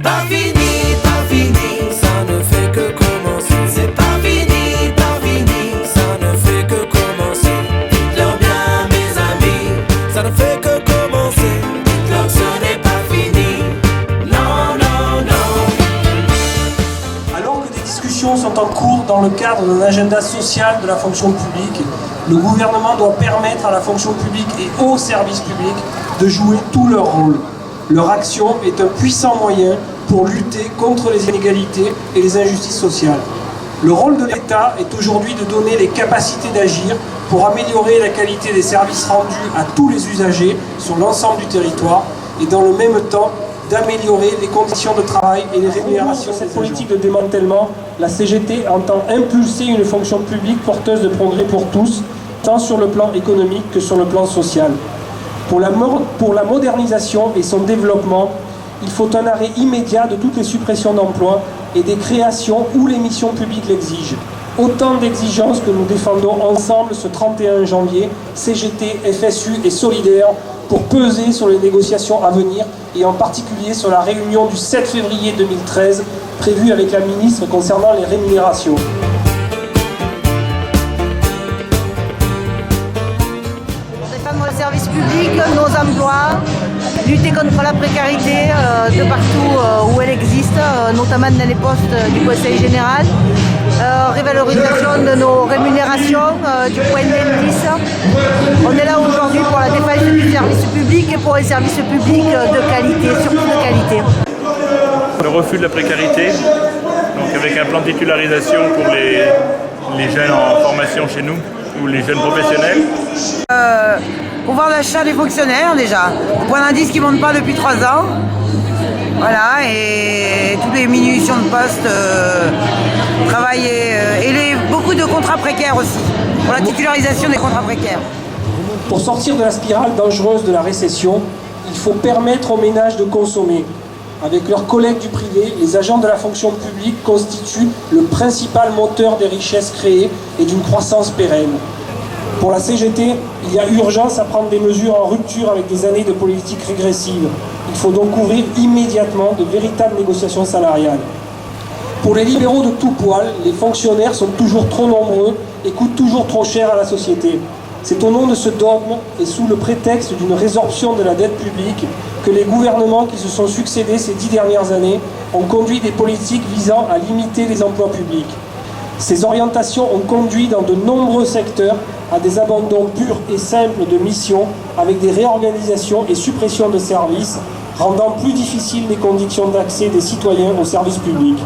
C'est pas fini, pas fini, ça ne fait que commencer. C'est pas fini, pas fini, ça ne fait que commencer. Dites-leur bien mes amis, ça ne fait que commencer. Dites-leur que ce n'est pas fini, non, non, non. Alors que des discussions sont en cours dans le cadre d'un agenda social de la fonction publique, le gouvernement doit permettre à la fonction publique et aux services publics de jouer tout leur rôle. Leur action est un puissant moyen pour lutter contre les inégalités et les injustices sociales. Le rôle de l'État est aujourd'hui de donner les capacités d'agir pour améliorer la qualité des services rendus à tous les usagers sur l'ensemble du territoire et dans le même temps d'améliorer les conditions de travail et les rémunérations. Cette politique de démantèlement, la CGT entend impulser une fonction publique porteuse de progrès pour tous, tant sur le plan économique que sur le plan social. Pour la modernisation et son développement, il faut un arrêt immédiat de toutes les suppressions d'emplois et des créations où les missions publiques l'exigent. Autant d'exigences que nous défendons ensemble ce 31 janvier, CGT, FSU et Solidaires, pour peser sur les négociations à venir et en particulier sur la réunion du 7 février 2013 prévue avec la ministre concernant les rémunérations. Défendre le service public, nos emplois, lutter contre la précarité de partout où elle existe, notamment dans les postes du Conseil général, révalorisation de nos rémunérations, du point d'indice. On est là aujourd'hui pour la défense du service public et pour un service public de qualité, surtout de qualité. Le refus de la précarité, donc avec un plan de titularisation pour les jeunes en formation chez nous, ou les jeunes professionnels. Pouvoir d'achat des fonctionnaires déjà. Le point d'indice qui ne monte pas depuis 3 ans. Voilà, et toutes les diminutions de postes, travailler, et beaucoup de contrats précaires aussi, pour la titularisation des contrats précaires. Pour sortir de la spirale dangereuse de la récession, il faut permettre aux ménages de consommer. Avec leurs collègues du privé, les agents de la fonction publique constituent le principal moteur des richesses créées et d'une croissance pérenne. Pour la CGT, il y a urgence à prendre des mesures en rupture avec des années de politique régressive. Il faut donc ouvrir immédiatement de véritables négociations salariales. Pour les libéraux de tout poil, les fonctionnaires sont toujours trop nombreux et coûtent toujours trop cher à la société. C'est au nom de ce dogme et sous le prétexte d'une résorption de la dette publique que les gouvernements qui se sont succédés ces 10 dernières années ont conduit des politiques visant à limiter les emplois publics. Ces orientations ont conduit dans de nombreux secteurs à des abandons purs et simples de missions avec des réorganisations et suppressions de services, rendant plus difficiles les conditions d'accès des citoyens aux services publics.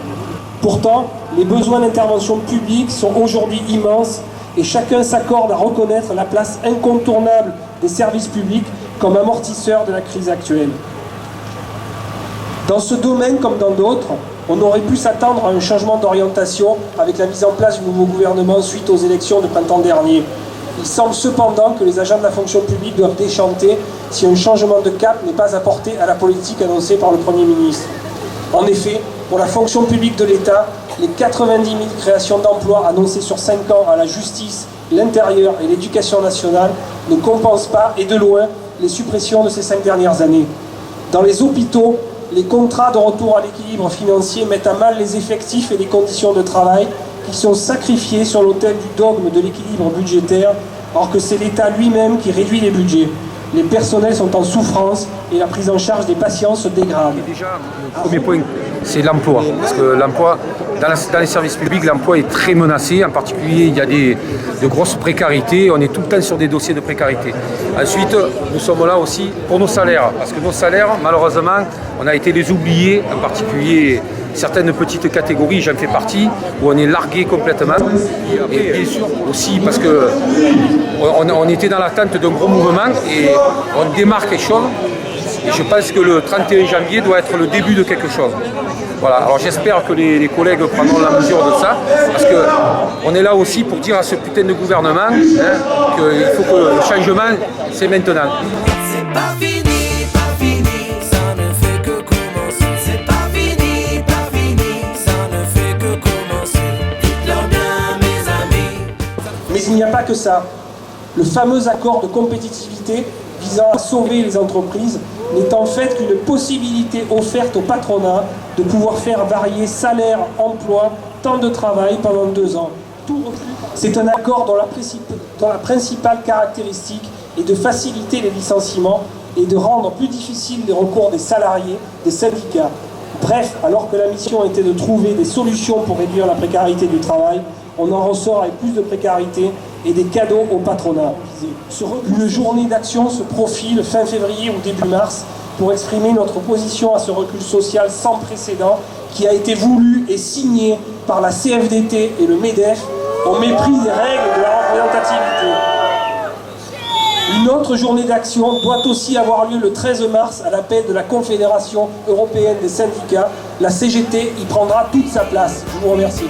Pourtant, les besoins d'intervention publique sont aujourd'hui immenses et chacun s'accorde à reconnaître la place incontournable des services publics comme amortisseur de la crise actuelle. Dans ce domaine comme dans d'autres, on aurait pu s'attendre à un changement d'orientation avec la mise en place du nouveau gouvernement suite aux élections de printemps dernier. Il semble cependant que les agents de la fonction publique doivent déchanter si un changement de cap n'est pas apporté à la politique annoncée par le Premier ministre. En effet, pour la fonction publique de l'État, les 90 000 créations d'emplois annoncées sur 5 ans à la justice, l'intérieur et l'éducation nationale ne compensent pas, et de loin, les suppressions de ces 5 dernières années. Dans les hôpitaux, les contrats de retour à l'équilibre financier mettent à mal les effectifs et les conditions de travail qui sont sacrifiés sur l'autel du dogme de l'équilibre budgétaire, alors que c'est l'État lui-même qui réduit les budgets. Les personnels sont en souffrance et la prise en charge des patients se dégrade. Déjà, le premier point, c'est l'emploi. Parce que l'emploi, dans les services publics, l'emploi est très menacé. En particulier, il y a de grosses précarités. On est tout le temps sur des dossiers de précarité. Ensuite, nous sommes là aussi pour nos salaires. Parce que nos salaires, malheureusement, on a été les oubliés, en particulier certaines petites catégories, j'en fais partie, où on est largué complètement. Et bien sûr aussi parce que on était dans l'attente d'un gros mouvement et on démarre quelque chose. Et je pense que le 31 janvier doit être le début de quelque chose. Voilà, alors j'espère que les collègues prendront la mesure de ça, parce qu'on est là aussi pour dire à ce putain de gouvernement qu'il faut que le changement, c'est maintenant. C'est pas fini, pas fini, ça ne fait que commencer. C'est pas fini, pas fini, ça ne fait que commencer. Dites-leur bien, mes amis. Mais il n'y a pas que ça. Le fameux accord de compétitivité visant à sauver les entreprises n'est en fait qu'une possibilité offerte au patronat de pouvoir faire varier salaire, emploi, temps de travail pendant 2 ans. C'est un accord dont la principale caractéristique est de faciliter les licenciements et de rendre plus difficile les recours des salariés, des syndicats. Bref, alors que la mission était de trouver des solutions pour réduire la précarité du travail, on en ressort avec plus de précarité et des cadeaux au patronat. Une journée d'action se profile fin février ou début mars pour exprimer notre opposition à ce recul social sans précédent qui a été voulu et signé par la CFDT et le MEDEF au mépris des règles de la représentativité. Une autre journée d'action doit aussi avoir lieu le 13 mars à l'appel de la Confédération européenne des syndicats. La CGT y prendra toute sa place. Je vous remercie.